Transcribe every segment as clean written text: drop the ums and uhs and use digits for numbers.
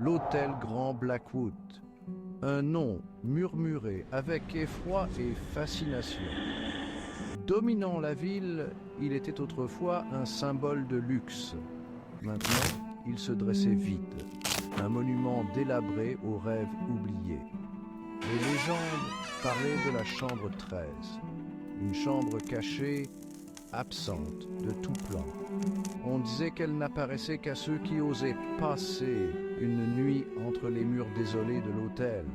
l'hôtel Grand Blackwood. Un nom murmuré avec effroi et fascination. Dominant la ville, il était autrefois un symbole de luxe. Maintenant, il se dressait vide, un monument délabré aux rêves oubliés. Les légendes parlaient de la chambre 13, une chambre cachée, absente de tout plan. On disait qu'elle n'apparaissait qu'à ceux qui osaient passer une nuit entre les murs désolés de l'hôtel.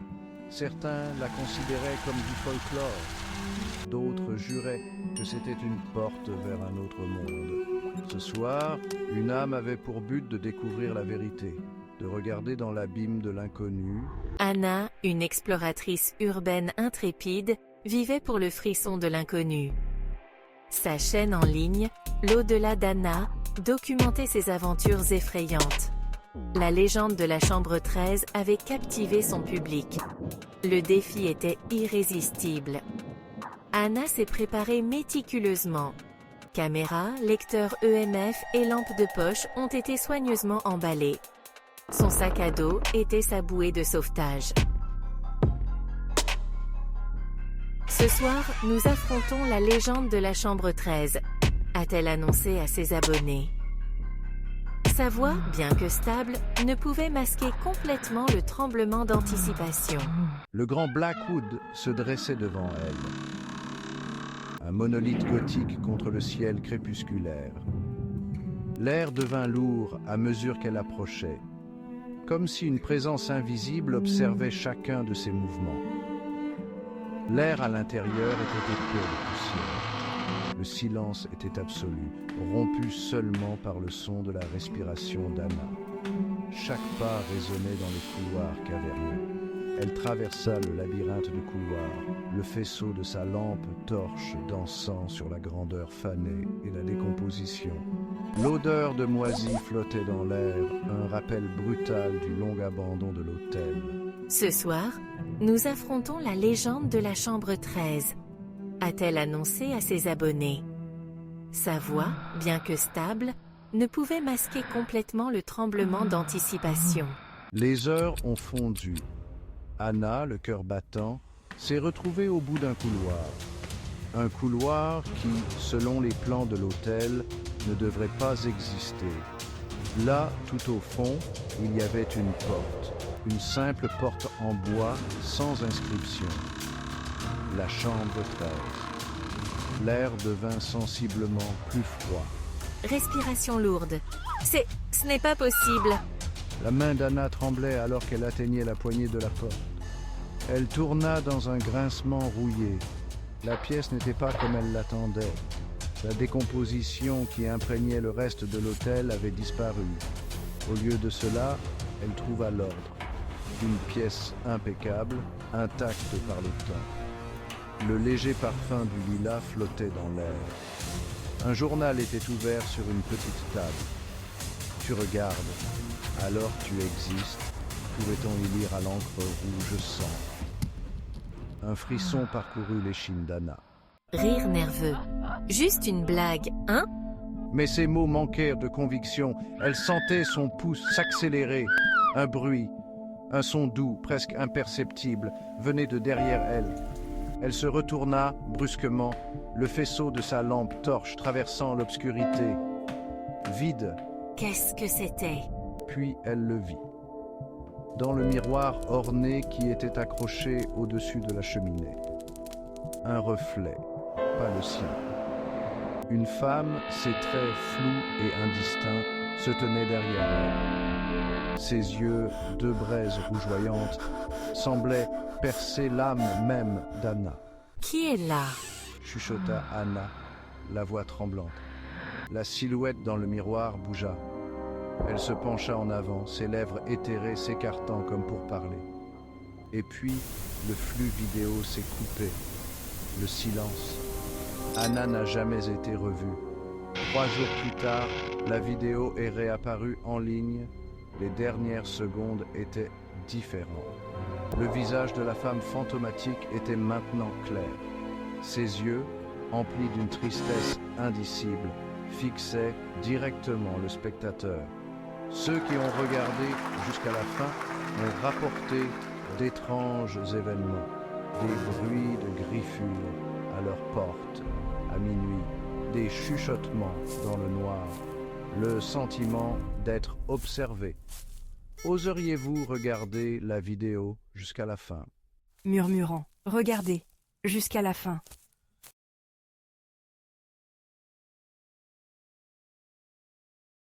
Certains la considéraient comme du folklore, d'autres juraient que c'était une porte vers un autre monde. Ce soir, une âme avait pour but de découvrir la vérité, de regarder dans l'abîme de l'inconnu. Anna, une exploratrice urbaine intrépide, vivait pour le frisson de l'inconnu. Sa chaîne en ligne, L'au-delà d'Anna, documentait ses aventures effrayantes. La légende de la chambre 13 avait captivé son public. Le défi était irrésistible. Anna s'est préparée méticuleusement. Caméra, lecteur EMF et lampe de poche ont été soigneusement emballés. Son sac à dos était sa bouée de sauvetage. Ce soir, nous affrontons la légende de la chambre 13, a-t-elle annoncé à ses abonnés. Sa voix, bien que stable, ne pouvait masquer complètement le tremblement d'anticipation. Le Grand Blackwood se dressait devant elle. Un monolithe gothique contre le ciel crépusculaire. L'air devint lourd à mesure qu'elle approchait, comme si une présence invisible observait chacun de ses mouvements. L'air à l'intérieur était épais de poussière. Le silence était absolu, rompu seulement par le son de la respiration d'Anna. Chaque pas résonnait dans les couloirs caverneux. Elle traversa le labyrinthe de couloirs, le faisceau de sa lampe torche dansant sur la grandeur fanée et la décomposition. L'odeur de moisi flottait dans l'air, un rappel brutal du long abandon de l'hôtel. Ce soir, nous affrontons la légende de la chambre 13, a-t-elle annoncé à ses abonnés. Sa voix, bien que stable, ne pouvait masquer complètement le tremblement d'anticipation. Les heures ont fondu. Anna, le cœur battant, s'est retrouvée au bout d'un couloir. Un couloir qui, selon les plans de l'hôtel, ne devrait pas exister. Là, tout au fond, il y avait une porte. Une simple porte en bois sans inscription. La chambre 13. L'air devint sensiblement plus froid. Respiration lourde. Ce n'est pas possible. La main d'Anna tremblait alors qu'elle atteignait la poignée de la porte. Elle tourna dans un grincement rouillé. La pièce n'était pas comme elle l'attendait. La décomposition qui imprégnait le reste de l'hôtel avait disparu. Au lieu de cela, elle trouva l'ordre. Une pièce impeccable, intacte par le temps. Le léger parfum du lilas flottait dans l'air. Un journal était ouvert sur une petite table. Tu regardes, alors tu existes, pouvait-on y lire à l'encre rouge sang. Un frisson parcourut l'échine d'Anna. Rire nerveux. Juste une blague, hein? Mais ces mots manquèrent de conviction. Elle sentait son pouce s'accélérer. Un bruit, un son doux, presque imperceptible, venait de derrière elle. Elle se retourna brusquement, le faisceau de sa lampe torche traversant l'obscurité. Vide. Qu'est-ce que c'était? Puis elle le vit. Dans le miroir orné qui était accroché au-dessus de la cheminée. Un reflet, pas le sien. Une femme, ses traits flous et indistincts, se tenait derrière elle. Ses yeux, deux braises rougeoyantes, semblaient percer l'âme même d'Anna. Qui est là? Chuchota Anna, la voix tremblante. La silhouette dans le miroir bougea. Elle se pencha en avant, ses lèvres éthérées s'écartant comme pour parler. Et puis, le flux vidéo s'est coupé. Le silence. Anna n'a jamais été revue. 3 jours plus tard, la vidéo est réapparue en ligne. Les dernières secondes étaient différentes. Le visage de la femme fantomatique était maintenant clair. Ses yeux, emplis d'une tristesse indicible, fixaient directement le spectateur. Ceux qui ont regardé jusqu'à la fin ont rapporté d'étranges événements, des bruits de griffures à leur porte, à minuit, des chuchotements dans le noir, le sentiment d'être observé. Oseriez-vous regarder la vidéo jusqu'à la fin? Murmurant. Regardez. Jusqu'à la fin.